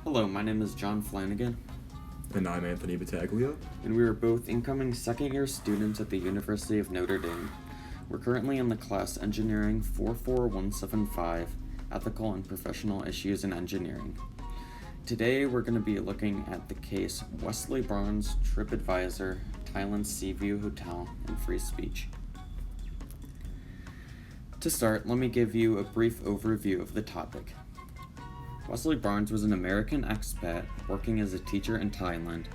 Hello, my name is John Flanagan, And I'm Anthony Battaglia. and we are both incoming second-year students at the University of Notre Dame. We're currently in the class Engineering 44175, Ethical and Professional Issues in Engineering. Today, we're going to be looking at the case Wesley Barnes, TripAdvisor, Thailand's Seaview Hotel, and free speech. To start, let me give you a brief overview of the topic. Wesley Barnes was an American expat working as a teacher in Thailand.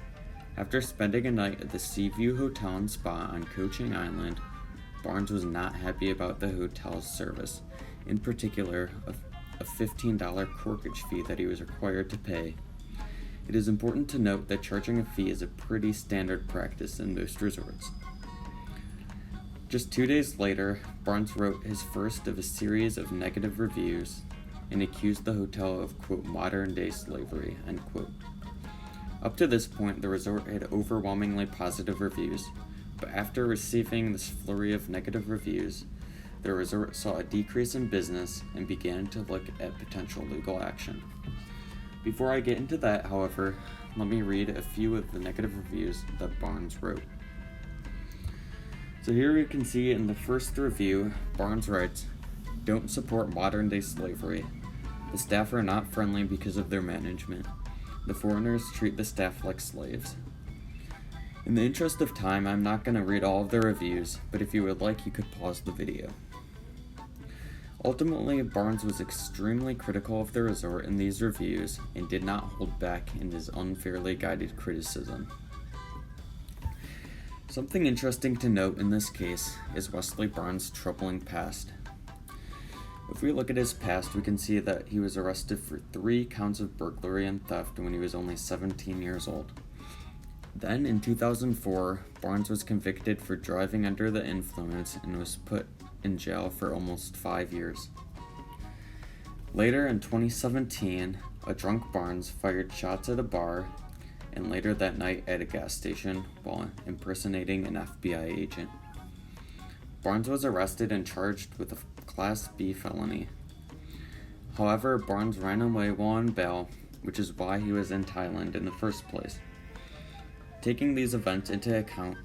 After spending a night at the Seaview Hotel and Spa on Ko Chang Island, Barnes was not happy about the hotel's service, in particular a $15 corkage fee that he was required to pay. It is important to note that charging a fee is a pretty standard practice in most resorts. Just 2 days later, Barnes wrote his first of a series of negative reviews and accused the hotel of, quote, modern-day slavery, end quote. Up to this point, the resort had overwhelmingly positive reviews, but after receiving this flurry of negative reviews, the resort saw a decrease in business and began to look at potential legal action. Before I get into that, however, let me read a few of the negative reviews that Barnes wrote. So here you can see in the first review, Barnes writes, "Don't support modern-day slavery. The staff are not friendly because of their management. The foreigners treat the staff like slaves." In the interest of time, I'm not going to read all of the reviews, but if you would like, you could pause the video. Ultimately, Barnes was extremely critical of the resort in these reviews and did not hold back in his unfairly guided criticism. Something interesting to note in this case is Wesley Barnes' troubling past. If we look at his past, we can see that he was arrested for 3 counts of burglary and theft when he was only 17 years old. Then, in 2004, Barnes was convicted for driving under the influence and was put in jail for almost 5 years. Later, in 2017, a drunk Barnes fired shots at a bar and later that night at a gas station while impersonating an FBI agent. Barnes was arrested and charged with a Class B felony. However, Barnes ran away while on bail, which is why he was in Thailand in the first place. Taking these events into account,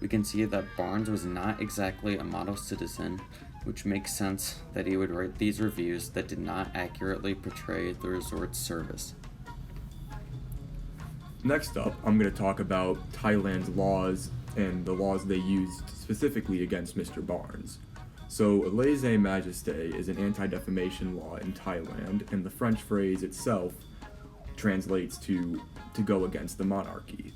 we can see that Barnes was not exactly a model citizen, which makes sense that he would write these reviews that did not accurately portray the resort's service. Next up, I'm going to talk about Thailand's laws and the laws they used specifically against Mr. Barnes. So, lèse-majesté is an anti-defamation law in Thailand, and the French phrase itself translates to go against the monarchy.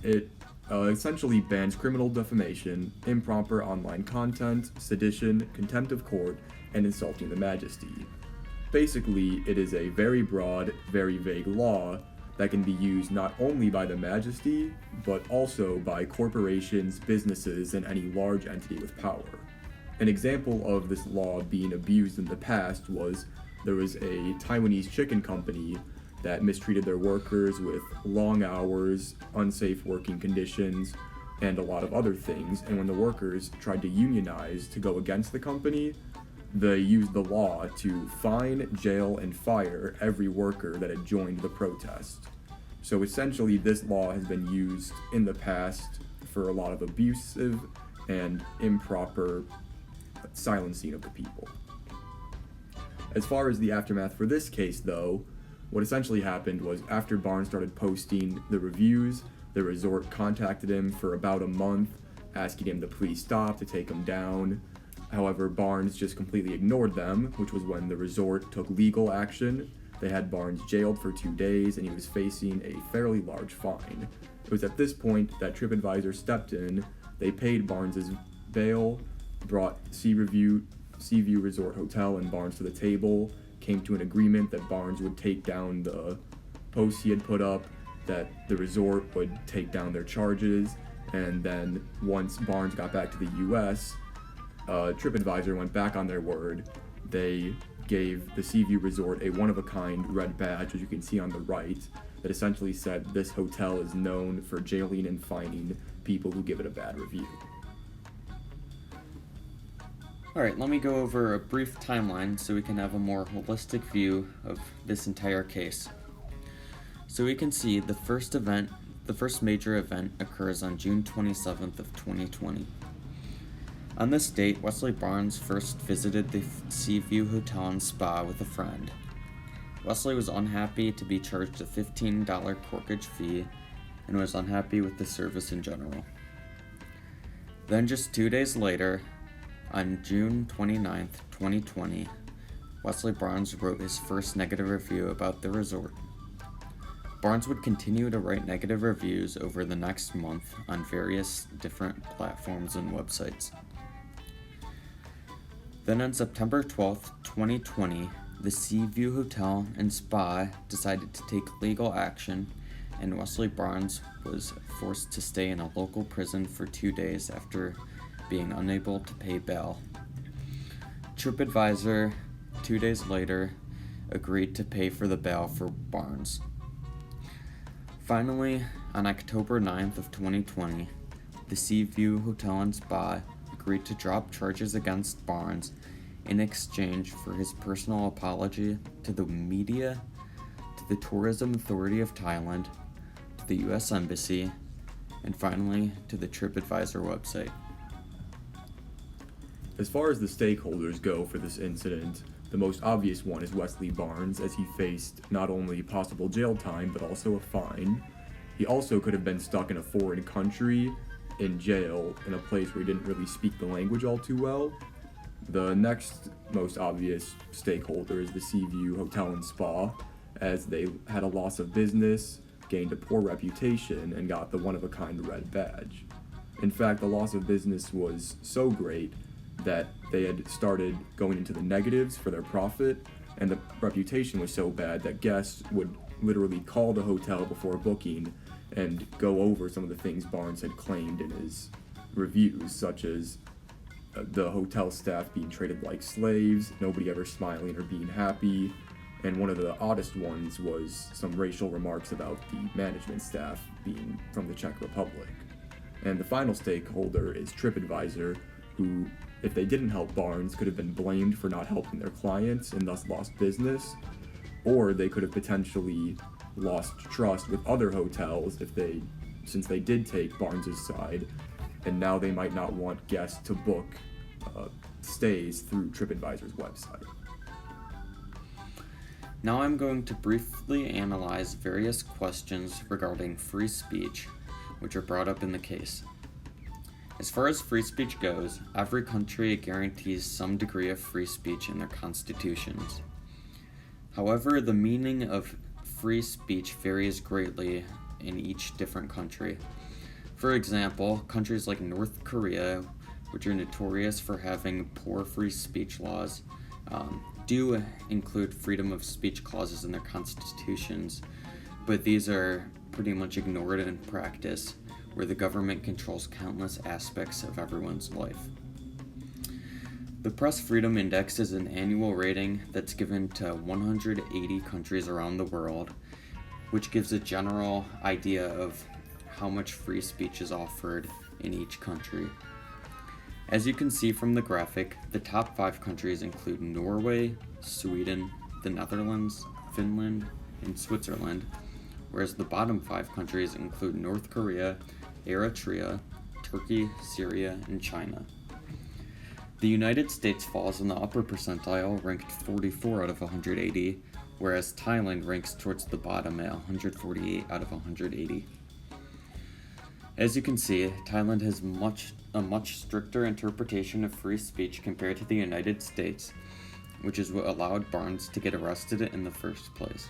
It essentially bans criminal defamation, improper online content, sedition, contempt of court, and insulting the majesty. Basically, it is a very broad, very vague law that can be used not only by the majesty, but also by corporations, businesses, and any large entity with power. An example of this law being abused in the past was there was a Taiwanese chicken company that mistreated their workers with long hours, unsafe working conditions, and a lot of other things. And when the workers tried to unionize to go against the company, they used the law to fine, jail, and fire every worker that had joined the protest. So essentially, this law has been used in the past for a lot of abusive and improper silencing of the people. As far as the aftermath for this case, though, what essentially happened was after Barnes started posting the reviews, the resort contacted him for about a month, asking him to please stop, to take him down. However, Barnes just completely ignored them, which was when the resort took legal action. They had Barnes jailed for 2 days, and he was facing a fairly large fine. It was at this point that TripAdvisor stepped in. They paid Barnes' bail, brought Seaview Resort Hotel and Barnes to the table, came to an agreement that Barnes would take down the posts he had put up, that the resort would take down their charges, and then once Barnes got back to the US, TripAdvisor went back on their word. They gave the Seaview Resort a one-of-a-kind red badge, as you can see on the right, that essentially said this hotel is known for jailing and fining people who give it a bad review. Alright, let me go over a brief timeline so we can have a more holistic view of this entire case. So we can see the first major event occurs on June 27th of 2020. On this date, Wesley Barnes first visited the Seaview Hotel and Spa with a friend. Wesley was unhappy to be charged a $15 corkage fee and was unhappy with the service in general. Then just 2 days later, on June 29th, 2020, Wesley Barnes wrote his first negative review about the resort. Barnes would continue to write negative reviews over the next month on various different platforms and websites. Then on September 12th, 2020, the Seaview Hotel and Spa decided to take legal action, and Wesley Barnes was forced to stay in a local prison for 2 days after being unable to pay bail. TripAdvisor, 2 days later, agreed to pay for the bail for Barnes. Finally, on October 9th of 2020, the Seaview Hotel and Spa agreed to drop charges against Barnes in exchange for his personal apology to the media, to the Tourism Authority of Thailand, to the US Embassy, and finally to the TripAdvisor website. As far as the stakeholders go for this incident, the most obvious one is Wesley Barnes, as he faced not only possible jail time but also a fine. He also could have been stuck in a foreign country, in jail, in a place where he didn't really speak the language all too well. The next most obvious stakeholder is the Seaview Hotel and Spa, as they had a loss of business, gained a poor reputation, and got the one-of-a-kind red badge. In fact, the loss of business was so great that they had started going into the negatives for their profit, and the reputation was so bad that guests would literally call the hotel before booking and go over some of the things Barnes had claimed in his reviews, such as the hotel staff being treated like slaves, nobody ever smiling or being happy, and one of the oddest ones was some racial remarks about the management staff being from the Czech Republic. And the final stakeholder is TripAdvisor, who, if they didn't help Barnes, could have been blamed for not helping their clients and thus lost business, or they could have potentially lost trust with other hotels since they did take Barnes's side, and now they might not want guests to book stays through TripAdvisor's website. Now I'm going to briefly analyze various questions regarding free speech, which are brought up in the case. As far as free speech goes, every country guarantees some degree of free speech in their constitutions. However, the meaning of free speech varies greatly in each different country. For example, countries like North Korea, which are notorious for having poor free speech laws, do include freedom of speech clauses in their constitutions, but these are pretty much ignored in practice, where the government controls countless aspects of everyone's life. The Press Freedom Index is an annual rating that's given to 180 countries around the world, which gives a general idea of how much free speech is offered in each country. As you can see from the graphic, the top 5 countries include Norway, Sweden, the Netherlands, Finland, and Switzerland, whereas the bottom 5 countries include North Korea, Eritrea, Turkey, Syria, and China. The United States falls in the upper percentile, ranked 44 out of 180, whereas Thailand ranks towards the bottom at 148 out of 180. As you can see, Thailand has a much stricter interpretation of free speech compared to the United States, which is what allowed Barnes to get arrested in the first place.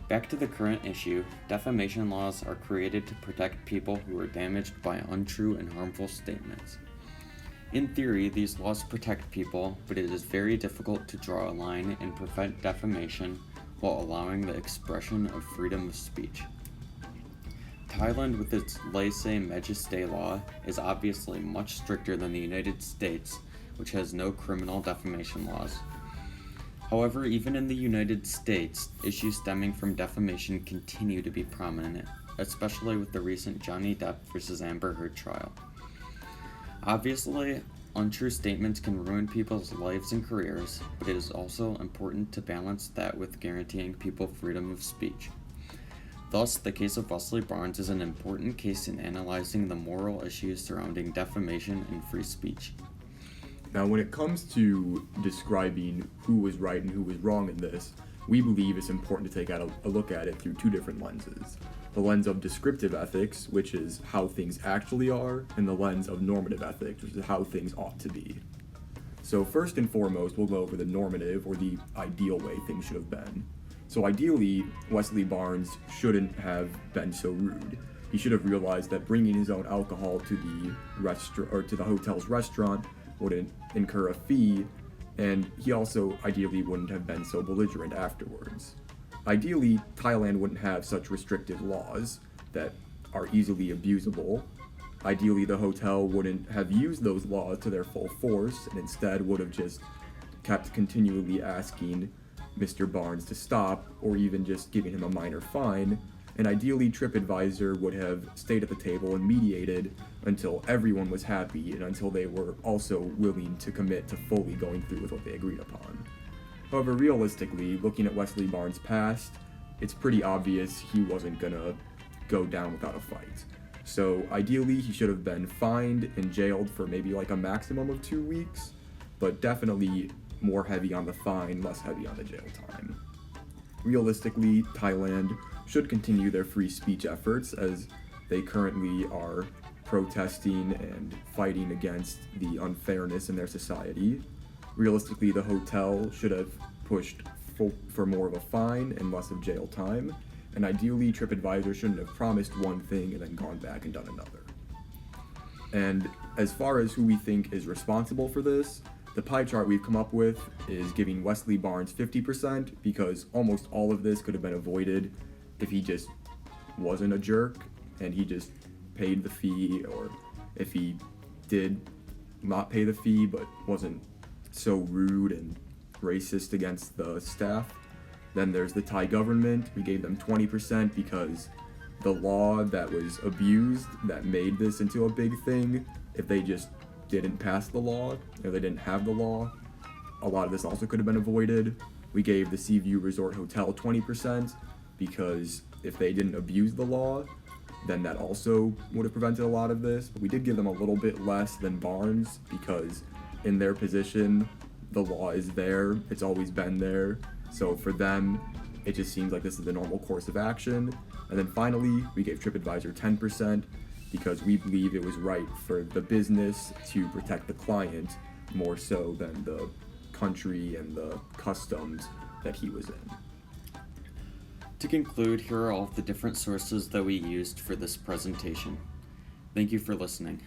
Back to the current issue, defamation laws are created to protect people who are damaged by untrue and harmful statements. In theory, these laws protect people, but it is very difficult to draw a line and prevent defamation while allowing the expression of freedom of speech. Thailand, with its lèse-majesté law, is obviously much stricter than the United States, which has no criminal defamation laws. However, even in the United States, issues stemming from defamation continue to be prominent, especially with the recent Johnny Depp vs. Amber Heard trial. Obviously, untrue statements can ruin people's lives and careers, but it is also important to balance that with guaranteeing people freedom of speech. Thus, the case of Wesley Barnes is an important case in analyzing the moral issues surrounding defamation and free speech. Now, when it comes to describing who was right and who was wrong in this, we believe it's important to take a look at it through two different lenses. The lens of descriptive ethics, which is how things actually are, and the lens of normative ethics, which is how things ought to be. So first and foremost, we'll go over the normative, or the ideal way things should have been. So ideally, Wesley Barnes shouldn't have been so rude. He should have realized that bringing his own alcohol to the hotel's restaurant wouldn't incur a fee, and he also ideally wouldn't have been so belligerent afterwards. Ideally, Thailand wouldn't have such restrictive laws that are easily abusable. Ideally, the hotel wouldn't have used those laws to their full force, and instead would have just kept continually asking Mr. Barnes to stop, or even just giving him a minor fine. And ideally, TripAdvisor would have stayed at the table and mediated until everyone was happy and until they were also willing to commit to fully going through with what they agreed upon. However, realistically, looking at Wesley Barnes' past, it's pretty obvious he wasn't gonna go down without a fight. So ideally, he should have been fined and jailed for maybe like a maximum of 2 weeks, but definitely more heavy on the fine, less heavy on the jail time. Realistically, Thailand should continue their free speech efforts, as they currently are protesting and fighting against the unfairness in their society. Realistically, the hotel should have pushed for more of a fine and less of jail time, and ideally, TripAdvisor shouldn't have promised one thing and then gone back and done another. And as far as who we think is responsible for this, the pie chart we've come up with is giving Wesley Barnes 50%, because almost all of this could have been avoided if he just wasn't a jerk and he just paid the fee, or if he did not pay the fee but wasn't so rude and racist against the staff. Then there's the Thai government. We gave them 20% because the law that was abused that made this into a big thing, if they just didn't pass the law, or they didn't have the law, a lot of this also could have been avoided. We gave the Seaview Resort Hotel 20% because if they didn't abuse the law, then that also would have prevented a lot of this. But we did give them a little bit less than Barnes because in their position, the law is there, it's always been there. So for them, it just seems like this is the normal course of action. And then finally, we gave TripAdvisor 10% because we believe it was right for the business to protect the client more so than the country and the customs that he was in. To conclude, here are all of the different sources that we used for this presentation. Thank you for listening.